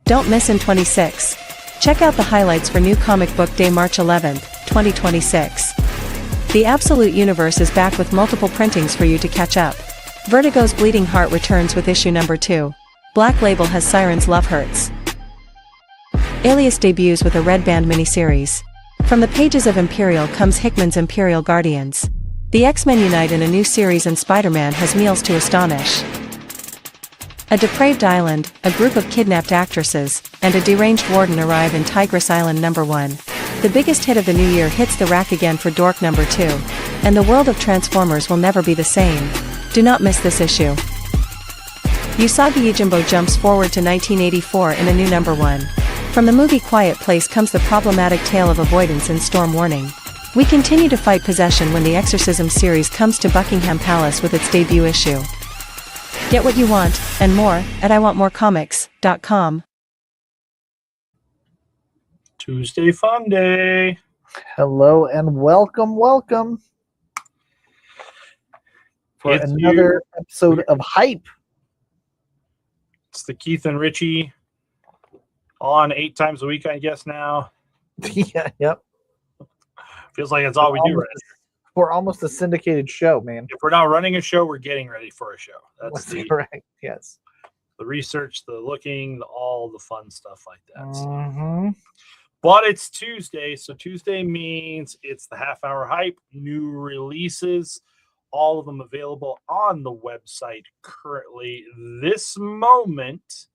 Don't miss in 26. Check out the highlights for New Comic Book Day March 11th, 2026. The Absolute Universe is back with multiple printings for you to catch up. Vertigo's Bleeding Heart returns with issue number 2. Black Label has Siren's Love Hurts. Alias debuts with a Red Band miniseries. From the pages of Imperial comes Hickman's Imperial Guardians. The X-Men unite in a new series and Spider-Man has meals to astonish. A depraved island, a group of kidnapped actresses, and a deranged warden arrive in Tigress Island number 1. The biggest hit of the new year hits the rack again for Dork number 2. And the world of Transformers will never be the same. Do not miss this issue. Usagi Yojimbo jumps forward to 1984 in a new number 1. From the movie Quiet Place comes the problematic tale of avoidance in Storm Warning. We continue to fight possession when the Exorcism series comes to Buckingham Palace with its debut issue. Get what you want, and more, at iwantmorecomics.com. Tuesday Fun Day. Hello and welcome for another episode of Hype. It's the Keith and Richie on 8 times a week, I guess now. Yeah, yep. Feels like it's all we do, right? We're almost a syndicated show, man. If we're not running a show, we're getting ready for a show. That's correct. Yes. The research, the looking, all the fun stuff like that. Mm-hmm. But it's Tuesday, so Tuesday means it's the half-hour hype, new releases, all of them available on the website currently this moment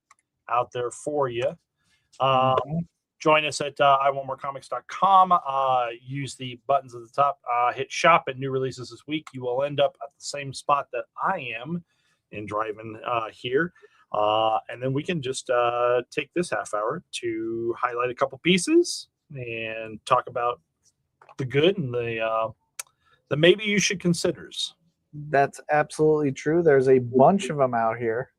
out there for you. Join us at iwantmorecomics.com. Use the buttons at the top. Hit shop at new releases this week. You will end up at the same spot that I am in driving here. And then we can just take this half hour to highlight a couple pieces and talk about the good and the maybe you should considers. That's absolutely true. There's a bunch of them out here.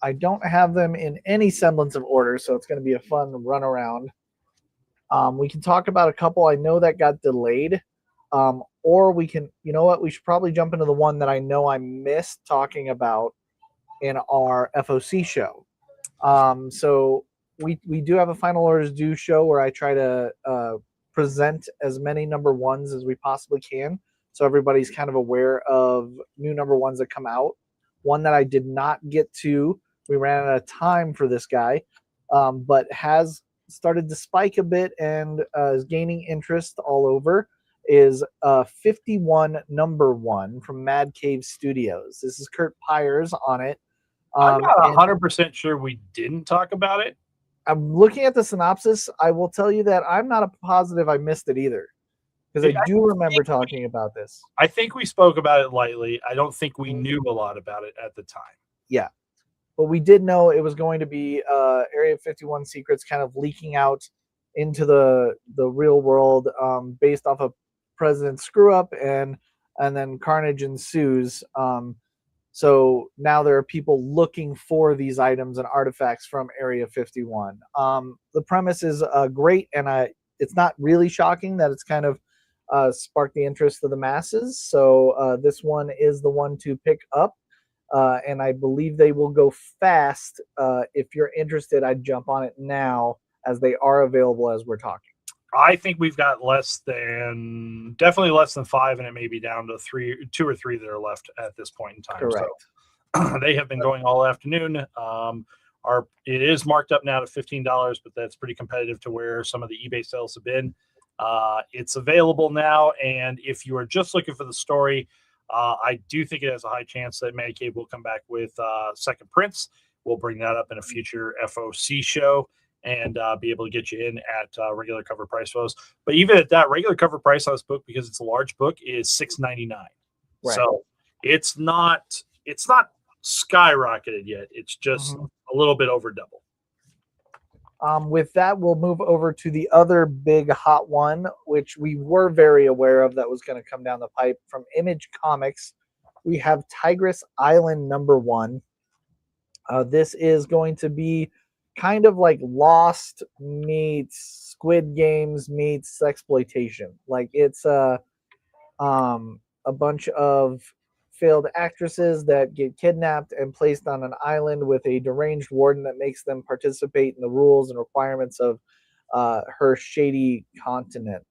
I don't have them in any semblance of order, so it's going to be a fun run around. We can talk about a couple I know that got delayed. Or we can, you know what, we should probably jump into the one that I know I missed talking about in our FOC show. So we do have a final orders due show where I try to present as many number 1s as we possibly can, so everybody's kind of aware of new number 1s that come out. One that I did not get to, we ran out of time for this guy, but has started to spike a bit and is gaining interest all over, is 51 number 1 from Mad Cave Studios. This is Kurt Pyers on it. I'm not 100% sure we didn't talk about it. I'm looking at the synopsis. I will tell you that I'm not a positive I missed it either, because I do remember talking about this. I think we spoke about it lightly. I don't think we knew a lot about it at the time. Yeah, but we did know it was going to be Area 51 secrets kind of leaking out into the real world, based off of President Screw Up, and then carnage ensues. So now there are people looking for these items and artifacts from Area 51. The premise is great, and it's not really shocking that it's kind of sparked the interest of the masses. So this one is the one to pick up, and I believe they will go fast. If you're interested, I'd jump on it now, as they are available as we're talking. I think we've got definitely less than 5, and it may be down to 2 or 3 that are left at this point in time. Correct. So they have been going all afternoon. It is marked up now to $15, but that's pretty competitive to where some of the eBay sales have been. It's available now, and if you are just looking for the story, I do think it has a high chance that Mad Cave will come back with second prints. We'll bring that up in a future FOC show and be able to get you in at regular cover price for those. But even at that regular cover price on this book, because it's a large book, is $6.99. Right. So it's not skyrocketed yet. It's just a little bit over double. With that, we'll move over to the other big hot one, which we were very aware of that was going to come down the pipe from Image Comics. We have Tigress Island number 1. This is going to be kind of like Lost meets Squid Games meets Sexploitation. Like, it's a bunch of failed actresses that get kidnapped and placed on an island with a deranged warden that makes them participate in the rules and requirements of her shady continent.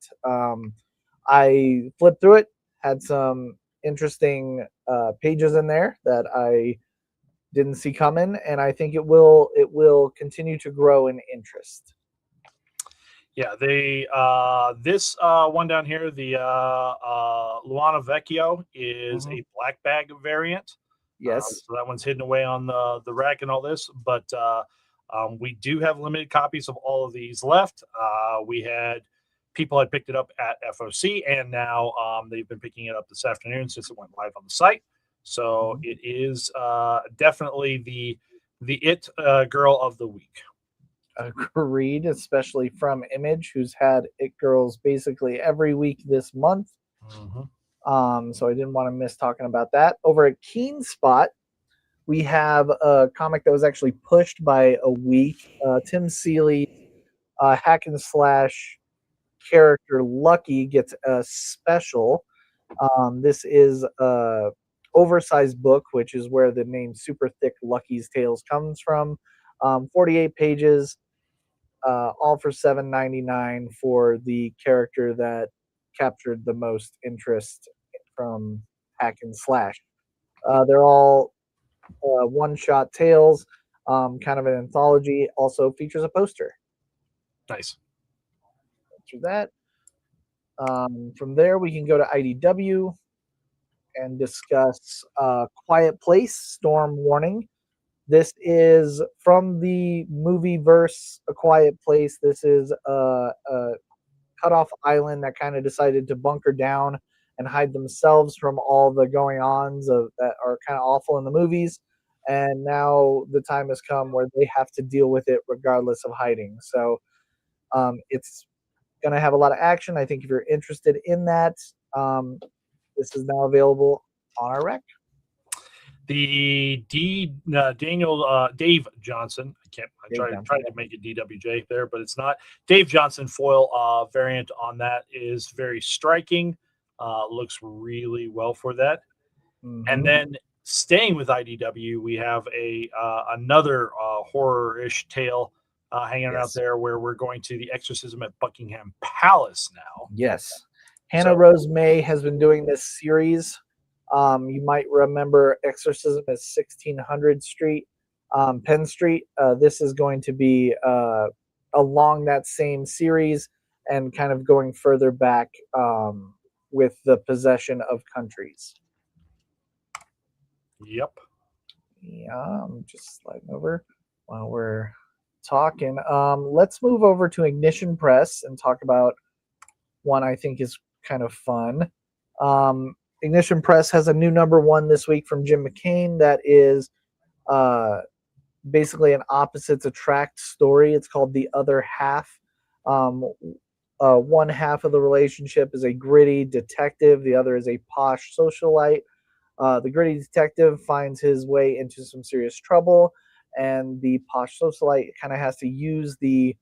I flipped through it, had some interesting pages in there that I didn't see coming, and I think it will continue to grow in interest. Yeah, they this one down here, the Luana Vecchio, is Mhm. a black bag variant. Yes. So that one's hidden away on the rack and all this, but we do have limited copies of all of these left. We had people had picked it up at FOC, and now they've been picking it up this afternoon since it went live on the site. So Mhm. it is definitely the it girl of the week. Agreed, especially from Image, who's had It Girls basically every week this month. Mhm. So I didn't want to miss talking about that. Over at Keen Spot, we have a comic that was actually pushed by a week. Tim Seeley, hack and slash character Lucky gets a special. This is a oversized book, which is where the name Super Thick Lucky's Tales comes from. 48 pages, all for $7.99 for the character that captured the most interest from Hack and Slash. They're all one-shot tales, kind of an anthology. Also features a poster. Nice. Through that. From there, we can go to IDW and discuss Quiet Place, Storm Warning. This is from the movie verse, A Quiet Place. This is a cut off island that kind of decided to bunker down and hide themselves from all the going ons of that are kind of awful in the movies. And now the time has come where they have to deal with it regardless of hiding. So it's going to have a lot of action. I think if you're interested in that, this is now available on our rec. The Dave Johnson. I tried to make it DWJ there, but it's not. Dave Johnson foil variant on that is very striking. Looks really well for that. Mhm. And then staying with IDW, we have another horror-ish tale hanging out Yes. there where we're going to the Exorcism at Buckingham Palace now. Yes. Hannah Rose May has been doing this series. You might remember Exorcism at 1600 Street, Penn Street. This is going to be along that same series and kind of going further back with the possession of countries. Yep. Yeah, I'm just sliding over while we're talking. Let's move over to Ignition Press and talk about one I think is kind of fun. Ignition Press has a new #1 this week from Jim McCain that is basically an opposites attract story. It's called The Other Half. One half of the relationship is a gritty detective, the other is a posh socialite. The gritty detective finds his way into some serious trouble, and the posh socialite kind of has to use the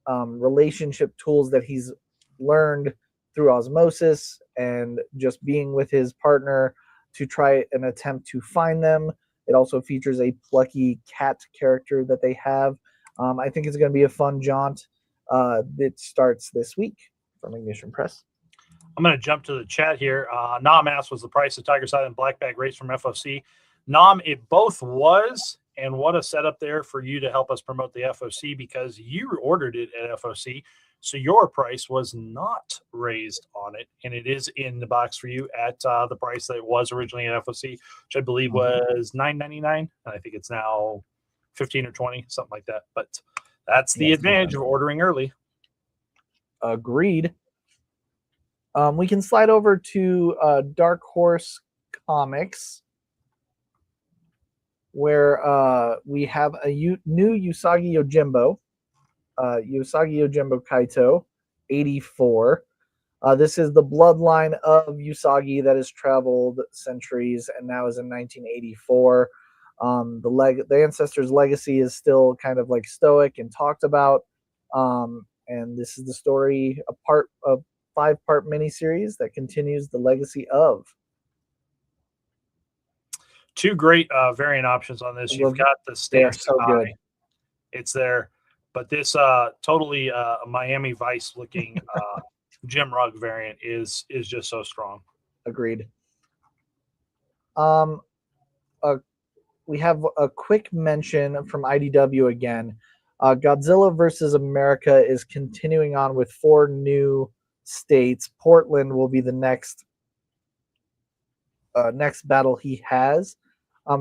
relationship tools that he's learned through osmosis and just being with his partner to try and attempt to find them. It also features a plucky cat character that they have. I think it's going to be a fun jaunt. It starts this week from Ignition Press. I'm going to jump to the chat here. Nam asked, was the price of Tiger Side and Black Bag raised from FOC? Nam, it both was, and what a setup there for you to help us promote the FOC because you ordered it at FOC, so your price was not raised on it, and it is in the box for you at the price that it was originally at FOC, which I believe was $9.99, and I think it's now 15 or 20, something like that. But that's the advantage of ordering early. Agreed. We can slide over to Dark Horse Comics, where we have a new Usagi Yojimbo, Usagi Yojimbo Kaito, 84. This is the bloodline of Usagi that has traveled centuries and now is in 1984. The ancestor's legacy is still kind of like stoic and talked about. And this is the story, a part of 5-part miniseries that continues the legacy of. two great variant options on this. You've got the They're Stance so good. It's there, but this totally Miami Vice looking Jim Rugg variant is just so strong. Agreed. We have a quick mention from IDW again. Godzilla versus America is continuing on with 4 new states. Portland will be the next battle he has.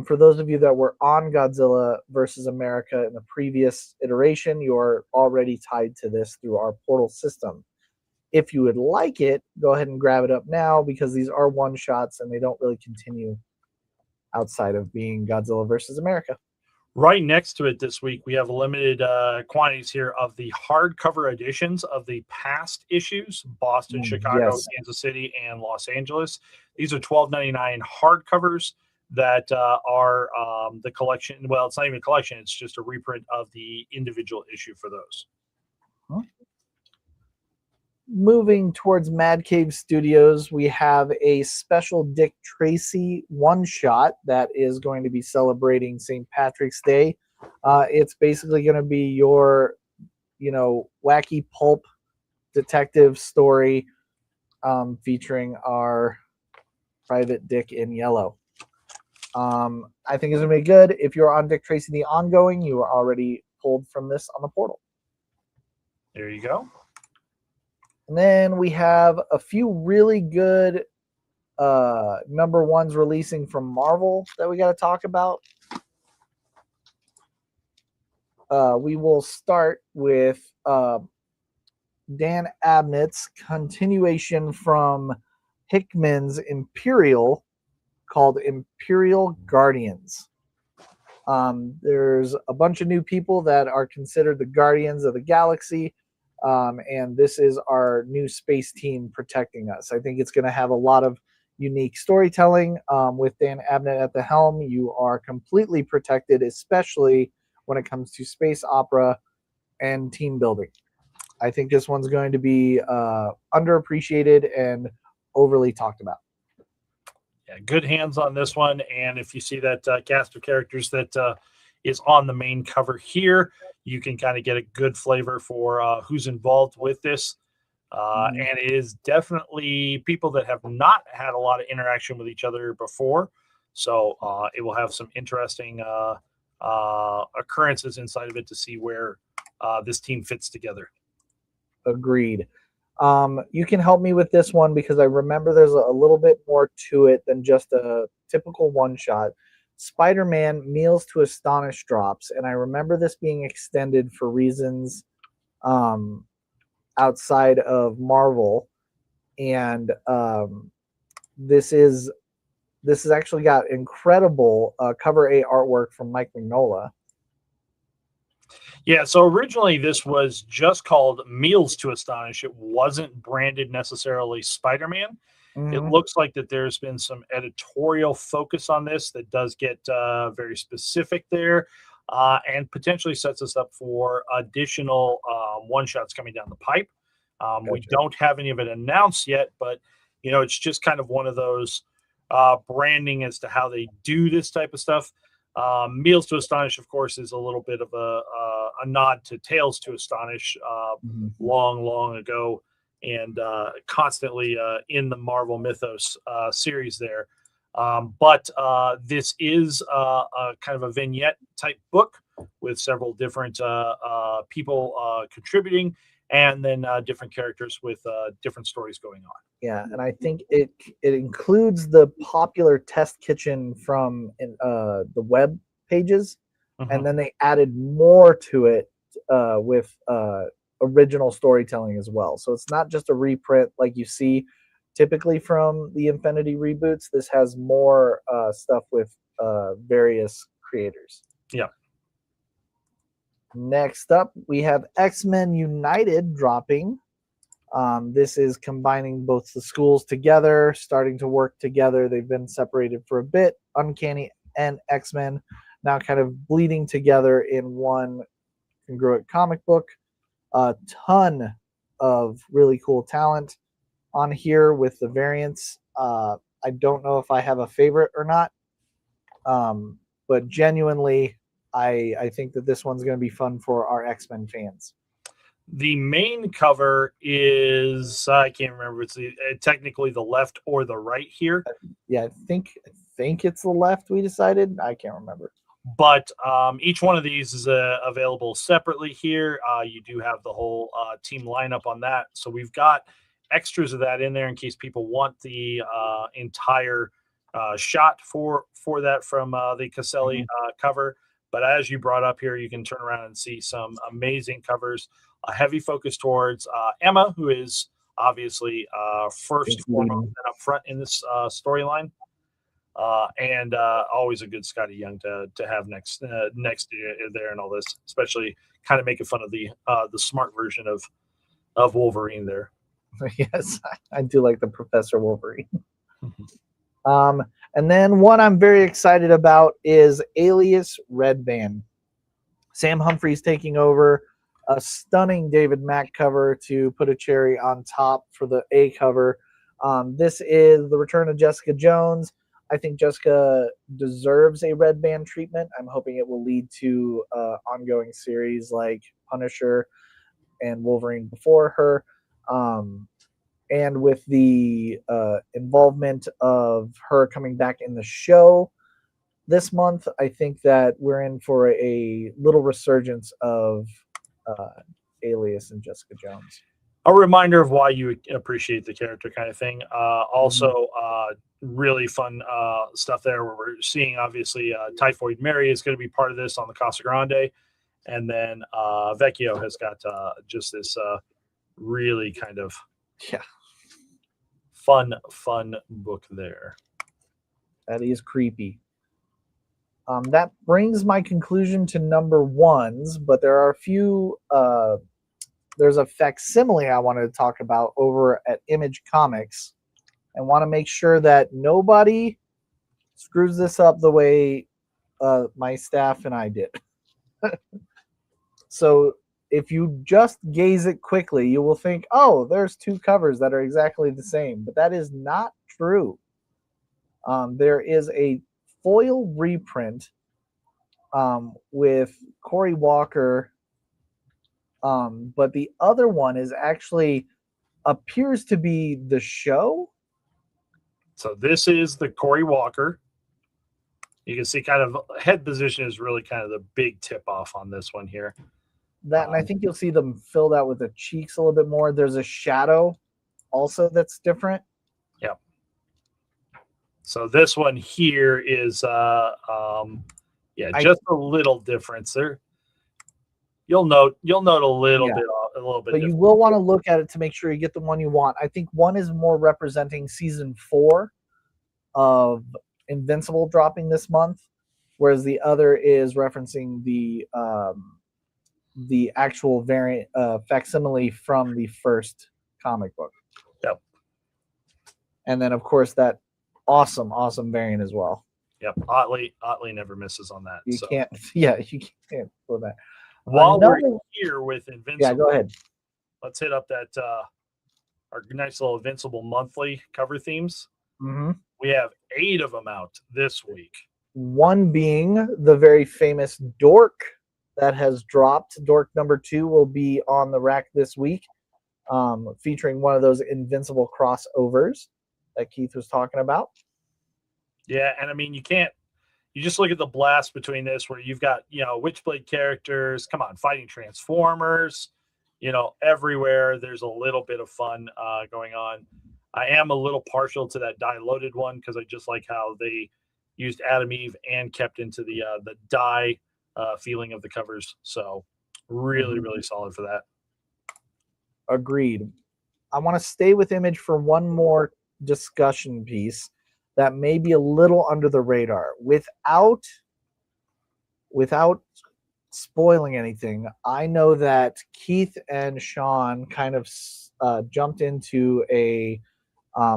For those of you that were on Godzilla versus America in the previous iteration, you're already tied to this through our portal system. If you would like it, go ahead and grab it up now, because these are one-shots and they don't really continue outside of being Godzilla versus America. Right next to it this week, we have limited quantities here of the hardcover editions of the past issues: Boston, Chicago, Yes. Kansas City, and Los Angeles. These are $12.99 hardcovers that are the collection. Well, it's not even a collection. It's just a reprint of the individual issue for those. Moving towards Mad Cave Studios, we have a special Dick Tracy one-shot that is going to be celebrating St. Patrick's Day. It's basically going to be your, wacky pulp detective story featuring our Private Dick in yellow. I think it's going to be good. If you're on Dick Tracy the ongoing, you are already pulled from this on the portal. There you go. And then we have a few really good number ones releasing from Marvel that we got to talk about. We will start with Dan Abnett's continuation from Hickman's Imperial, called Imperial Guardians. There's a bunch of new people that are considered the Guardians of the Galaxy. And this is our new space team protecting us. I think it's going to have a lot of unique storytelling. With Dan Abnett at the helm, you are completely protected, especially when it comes to space opera and team building. I think this one's going to be underappreciated and overly talked about. Yeah, good hands on this one. And if you see that cast of characters that is on the main cover here, you can kind of get a good flavor for who's involved with this. And it is definitely people that have not had a lot of interaction with each other before. So it will have some interesting occurrences inside of it to see where this team fits together. Agreed. You can help me with this one, because I remember there's a little bit more to it than just a typical one-shot. Spider-Man Meals to Astonish drops, and I remember this being extended for reasons outside of Marvel, and this has actually got incredible cover A artwork from Mike Mignola. Yeah, so originally this was just called Meals to Astonish. It wasn't branded necessarily Spider-Man. It looks like that there's been some editorial focus on this that does get very specific there, and potentially sets us up for additional one-shots coming down the pipe. We don't have any of it announced yet, but it's just kind of one of those branding as to how they do this type of stuff. Meals to Astonish, of course, is a little bit of a nod to Tales to Astonish long ago, and constantly in the Marvel Mythos series there. But this is a kind of a vignette type book with several different people contributing, and then different characters with different stories going on. Yeah, and I think it includes the popular test kitchen from the web pages, and then they added more to it with original storytelling as well. So it's not just a reprint like you see typically from the Infinity reboots. This has more stuff with various creators. Yeah. Next up, we have X-Men United dropping. This is combining both the schools together, starting to work together. They've been separated for a bit. Uncanny and X-Men now kind of bleeding together in one congruent comic book. A ton of really cool talent on here with the variants. I don't know if I have a favorite or not. But genuinely, I think that this one's going to be fun for our X-Men fans. The main cover is, I can't remember, it's technically the left or the right here. Yeah, I think it's the left. We decided. I can't remember. But each one of these is available separately here. You do have the whole team lineup on that. So we've got extras of that in there in case people want the entire shot for that from the Caselli cover. But as you brought up here, you can turn around and see some amazing covers. A heavy focus towards Emma, who is obviously first and foremost and up front in this storyline. And always a good Scotty Young to have next there and all this, especially kind of making fun of the smart version of Wolverine there. Yes, I do like the Professor Wolverine. And then one I'm very excited about is Alias Red Band. Sam Humphries taking over. A stunning David Mack cover to put a cherry on top for the A cover. This is the return of Jessica Jones. I think Jessica deserves a red band treatment. I'm hoping it will lead to ongoing series like Punisher and Wolverine before her. And with the involvement of her coming back in the show this month, I think that we're in for a little resurgence of Alias and Jessica Jones. A reminder of why you appreciate the character kind of thing. Also, really fun stuff there where we're seeing, obviously, Typhoid Mary is going to be part of this on the Casa Grande. And then Vecchio has got just this really kind of fun book there. That is creepy. That brings my conclusion to number ones, but there are a few. There's a facsimile I wanted to talk about over at Image Comics, and want to make sure that nobody screws this up the way my staff and I did. So if you just gaze it quickly, you will think, oh, there's two covers that are exactly the same, but that is not true. There is a foil reprint with Corey Walker, but the other one is actually appears to be the show. So this is the Corey Walker. You can see kind of head position is really kind of the big tip off on this one here. That, and I think you'll see them filled out with the cheeks a little bit more. There's a shadow also that's different. Yep. So this one here is just a little difference there. You'll note a little bit. But you will want to look at it to make sure you get the one you want. I think one is more representing season 4 of Invincible dropping this month, whereas the other is referencing the actual variant facsimile from the first comic book. Yep. And then of course that awesome variant as well. Yep. Otley never misses on that. You can't pull that. While we're here with Invincible, go ahead. Let's hit up that our nice little Invincible monthly cover themes. Mm-hmm. We have 8 of them out this week. One being the very famous Dork that has dropped. Dork number 2 will be on the rack this week, featuring one of those Invincible crossovers that Keith was talking about. Yeah, and I mean, you just look at the blast between this where you've got, Witchblade characters, fighting Transformers, everywhere. There's a little bit of fun going on. I am a little partial to that dye-loaded one because I just like how they used Adam Eve and kept into the dye feeling of the covers. So really, really solid for that. Agreed. I want to stay with Image for one more discussion piece that may be a little under the radar. Without spoiling anything, I know that Keith and Sean kind of jumped into a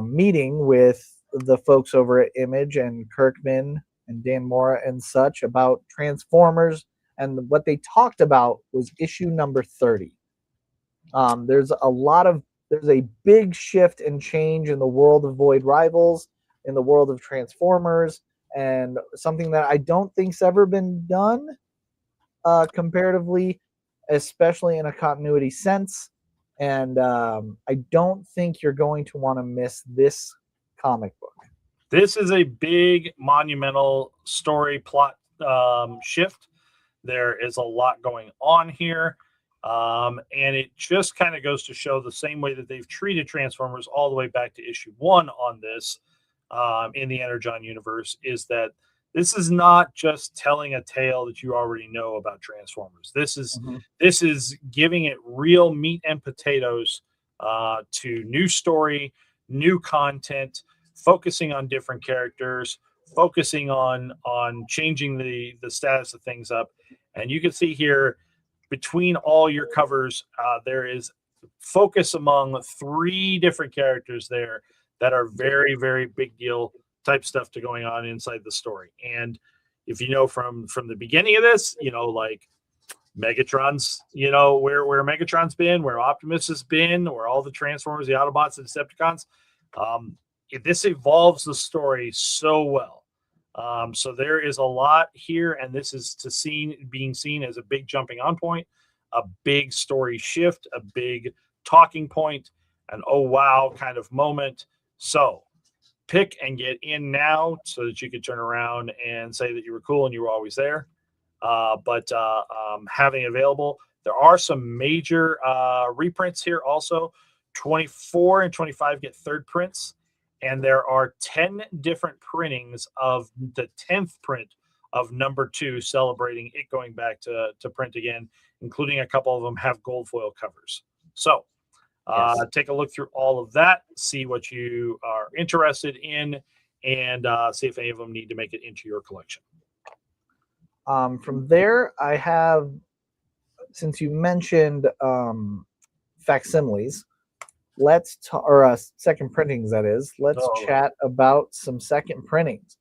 meeting with the folks over at Image and Kirkman and Dan Mora and such about Transformers, and what they talked about was issue number 30. There's a big shift and change in the world of Void Rivals, in the world of Transformers, and something that I don't think's ever been done comparatively, especially in a continuity sense. And I don't think you're going to want to miss this comic book. This is a big monumental story plot shift. There is a lot going on here. And it just kind of goes to show the same way that they've treated Transformers all the way back to issue 1 on this in the Energon universe, is that this is not just telling a tale that you already know about Transformers. This is giving it real meat and potatoes to new story, new content, focusing on different characters, focusing on changing the status of things up. And you can see here between all your covers, there is focus among 3 different characters there that are very, very big deal type stuff to going on inside the story. And if you know from the beginning of this, like Megatron's, where Megatron's been, where Optimus has been, where all the Transformers, the Autobots, and Decepticons, this evolves the story so well. So there is a lot here, and this is being seen as a big jumping on point, a big story shift, a big talking point, an oh wow kind of moment. So pick and get in now so that you could turn around and say that you were cool and you were always there. But having available, there are some major reprints here also. 24 and 25 get third prints. And there are 10 different printings of the 10th print of number 2, celebrating it going back to print again, including a couple of them have gold foil covers. So take a look through all of that, see what you are interested in, and see if any of them need to make it into your collection. From there, I have, since you mentioned facsimiles, or second printings, that is. Let's chat about some second printings.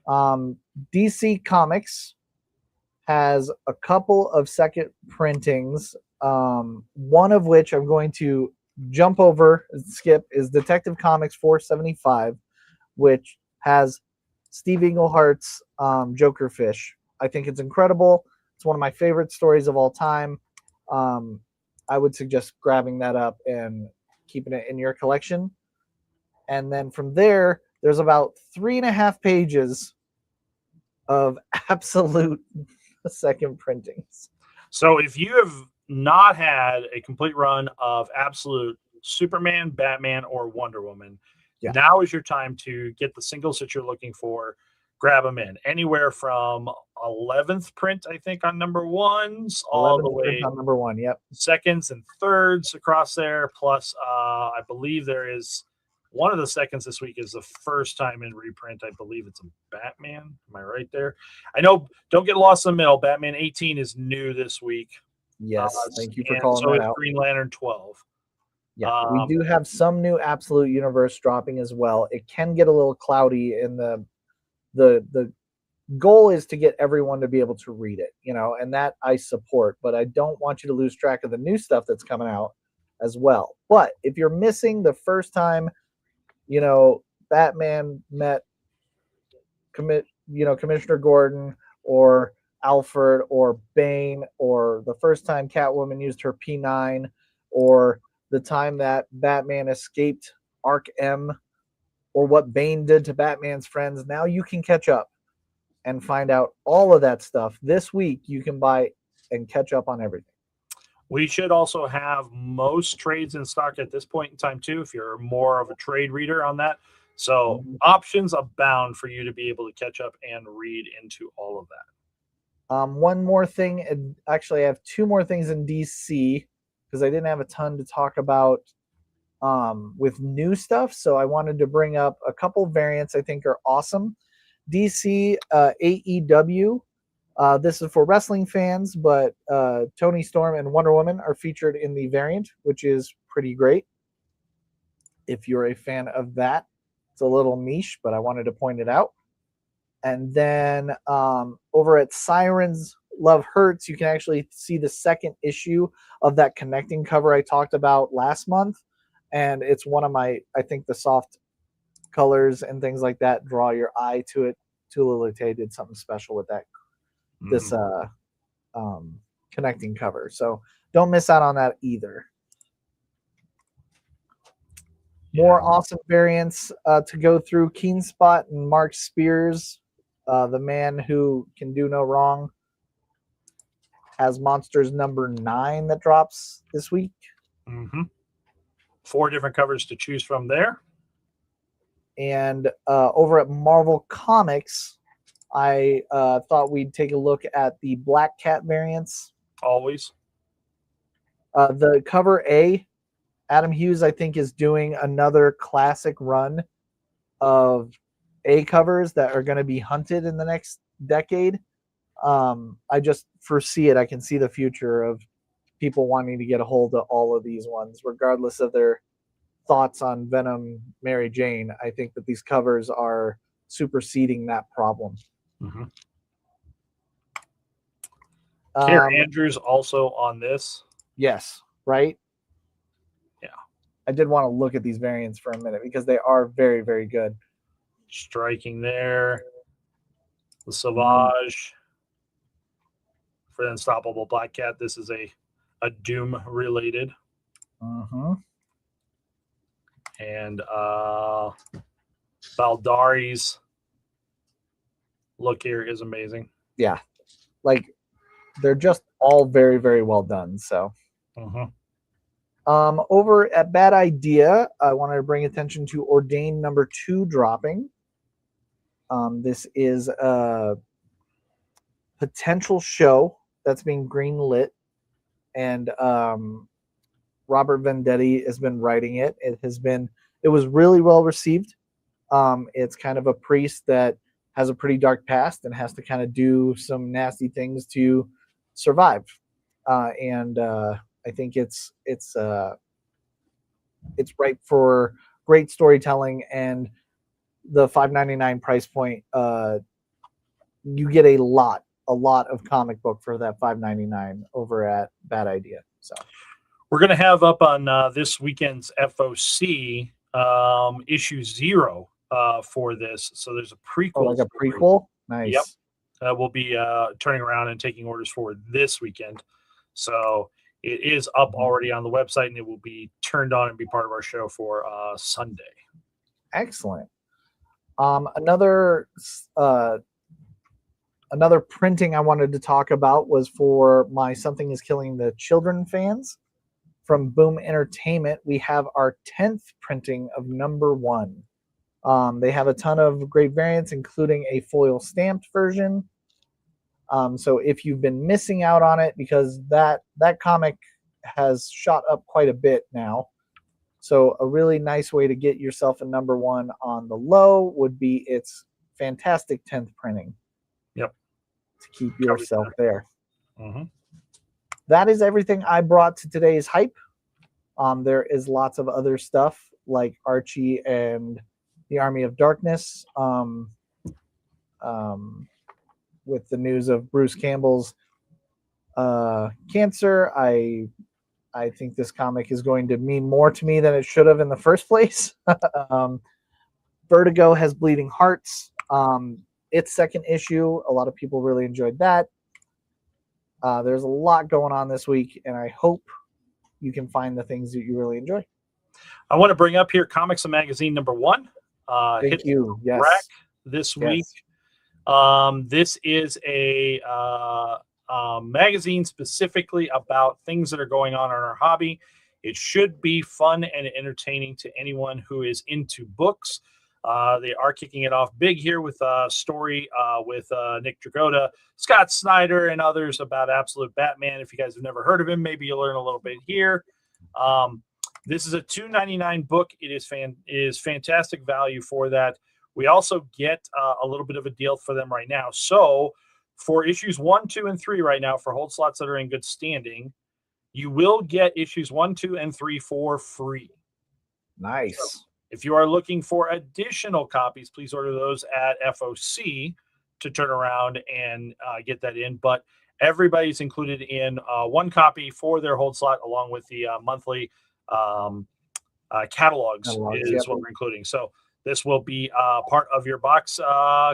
DC Comics has a couple of second printings. One of which I'm going to jump over, skip, is Detective Comics 475, which has Steve Englehart's Jokerfish. I think it's incredible. It's one of my favorite stories of all time. I would suggest grabbing that up and keeping it in your collection. And then from there, there's about 3.5 pages of absolute second printings. So if you have not had a complete run of absolute Superman, Batman, or Wonder Woman, now is your time to get the singles that you're looking for. Grab them in anywhere from 11th print, I think, on number 1s, all the way on number 1. Yep. Seconds and thirds across there. Plus, I believe there is one of the seconds this week is the first time in reprint. I believe it's a Batman. Am I right there? I know. Don't get lost in the middle. Batman 18 is new this week. Yes. Thank you for calling that out. Green Lantern 12. Yeah, we do have some new Absolute Universe dropping as well. It can get a little cloudy in the goal is to get everyone to be able to read it, and that I support, but I don't want you to lose track of the new stuff that's coming out as well. But if you're missing the first time, Batman met Commissioner Gordon or Alfred or Bane, or the first time Catwoman used her P9, or the time that Batman escaped Arkham, or what Bane did to Batman's friends, now you can catch up and find out all of that stuff. This week, you can buy and catch up on everything. We should also have most trades in stock at this point in time, too, if you're more of a trade reader on that. So options abound for you to be able to catch up and read into all of that. One more thing. Actually, I have 2 more things in DC because I didn't have a ton to talk about with new stuff. So I wanted to bring up a couple variants I think are awesome. DC AEW. This is for wrestling fans, but Tony Storm and Wonder Woman are featured in the variant, which is pretty great. If you're a fan of that, it's a little niche, but I wanted to point it out. And then over at Sirens Love Hurts, you can actually see the second issue of that connecting cover I talked about last month. And it's one of my, I think the soft colors and things like that draw your eye to it Tula Lute did something special with that this connecting cover. So don't miss out on that either. More awesome variants to go through. Keen Spot and Mark Spears, the man who can do no wrong, has Monsters number 9 that drops this week. 4 different covers to choose from there. And over at Marvel Comics, I thought we'd take a look at the Black Cat variants. Always. The cover A, Adam Hughes, I think, is doing another classic run of A covers that are going to be hunted in the next decade. I just foresee it. I can see the future of people wanting to get a hold of all of these ones, regardless of their thoughts on Venom, Mary Jane. I think that these covers are superseding that problem. Kara Andrews also on this. Yes, right? Yeah. I did want to look at these variants for a minute because they are very, very good. Striking there. The Savage for the Unstoppable Black Cat. This is a Doom related. And Baldari's look here is amazing. Yeah. Like, they're just all very, very well done. So over at Bad Idea, I wanted to bring attention to Ordained number 2 dropping. This is a potential show that's being greenlit, and Robert Venditti has been writing it. It was really well received. It's kind of a priest that has a pretty dark past and has to kind of do some nasty things to survive. And I think it's right for great storytelling, and the $5.99 price point. You get a lot of comic book for that $5.99 over at Bad Idea. So we're going to have up on this weekend's FOC issue 0 for this. So there's a prequel. Oh, like a prequel? Nice. Yep. We'll be turning around and taking orders for this weekend. So it is up already on the website, and it will be turned on and be part of our show for Sunday. Excellent. Another printing I wanted to talk about was for my Something is Killing the Children fans. From Boom Entertainment, we have our 10th printing of number 1. They have a ton of great variants, including a foil stamped version. So if you've been missing out on it, because that comic has shot up quite a bit now. So a really nice way to get yourself a number 1 on the low would be its fantastic 10th printing. Yep. To keep yourself there. That is everything I brought to today's hype. There is lots of other stuff like Archie and the Army of Darkness. With the news of Bruce Campbell's cancer, I think this comic is going to mean more to me than it should have in the first place. Vertigo has Bleeding Hearts. Its second issue, a lot of people really enjoyed that. There's a lot going on this week, and I hope you can find the things that you really enjoy. I want to bring up here Comics and Magazine number 1. Thank you. Yes. Rack this week. This is a magazine specifically about things that are going on in our hobby. It should be fun and entertaining to anyone who is into books. They are kicking it off big here with a story with Nick Dragotta, Scott Snyder, and others about Absolute Batman. If you guys have never heard of him, maybe you'll learn a little bit here. This is a $2.99 book. It is fantastic value for that. We also get a little bit of a deal for them right now. So for issues 1, 2, and 3 right now, for hold slots that are in good standing, you will get issues 1, 2, and 3 for free. Nice. So if you are looking for additional copies, please order those at FOC to turn around and get that in. But everybody's included in 1 copy for their hold slot, along with the monthly catalogs is what we're including. So this will be part of your box.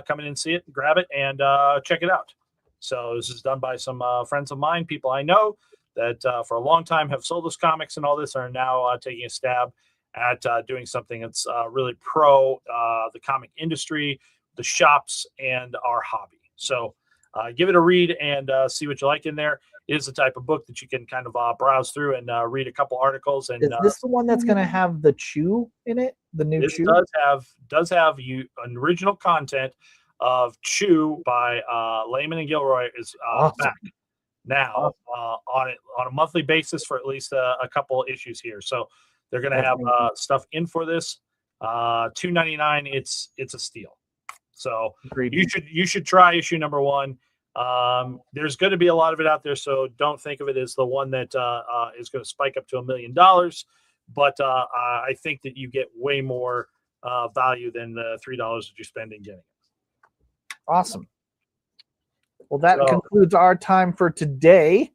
Come in and see it, grab it, and check it out. So this is done by some friends of mine, people I know that for a long time have sold us comics and all this, are now taking a stab at doing something that's really pro the comic industry, the shops, and our hobby. So give it a read and see what you like in there. It is the type of book that you can kind of browse through and read a couple articles. And is this the one that's going to have the Chew in it? The new this Chew does have an original content of Chew by Layman and Gilroy is Awesome. back now on a monthly basis for at least a couple issues here. So they're going to have stuff in for this. $2.99. It's a steal. So Agreed. you should try issue number 1. There's going to be a lot of it out there, so don't think of it as the one that is going to spike up to $1 million. But I think that you get way more value than the $3 that you spend in getting it. Awesome. Well, that concludes our time for today.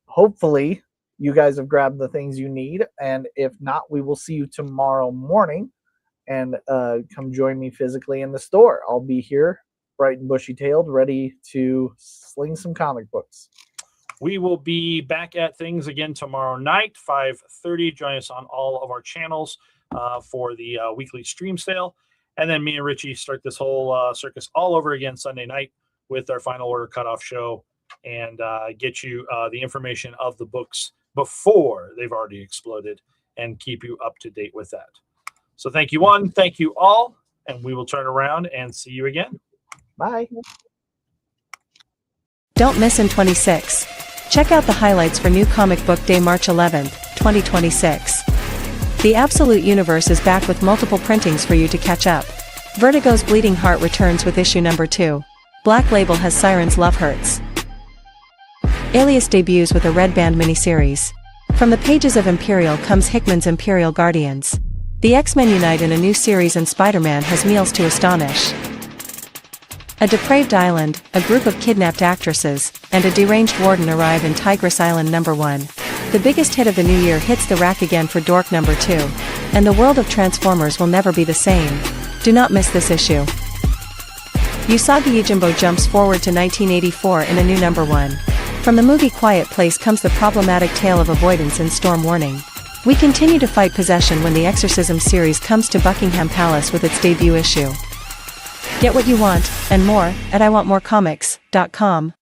Hopefully, you guys have grabbed the things you need, and if not, we will see you tomorrow morning. And come join me physically in the store. I'll be here, bright and bushy-tailed, ready to sling some comic books. We will be back at things again tomorrow night, 5:30. Join us on all of our channels for the weekly stream sale. And then me and Richie start this whole circus all over again Sunday night with our final order cutoff show and get you the information of the books before they've already exploded and keep you up to date with that. So thank you, one. Thank you all. And we will turn around and see you again. Bye. Don't miss in 26. Check out the highlights for New Comic Book Day March 11th, 2026. The Absolute Universe is back with multiple printings for you to catch up. Vertigo's Bleeding Heart returns with issue number 2. Black Label has Siren's Love Hurts. Alias debuts with a Red Band miniseries. From the pages of Imperial comes Hickman's Imperial Guardians. The X-Men unite in a new series and Spider-Man has meals to astonish. A depraved island, a group of kidnapped actresses, and a deranged warden arrive in Tigress Island number 1. The biggest hit of the new year hits the rack again for Dork number 2. And the world of Transformers will never be the same. Do not miss this issue. Usagi Yojimbo jumps forward to 1984 in a new number 1. From the movie Quiet Place comes the problematic tale of avoidance in Storm Warning. We continue to fight possession when the Exorcism series comes to Buckingham Palace with its debut issue. Get what you want, and more, at iwantmorecomics.com.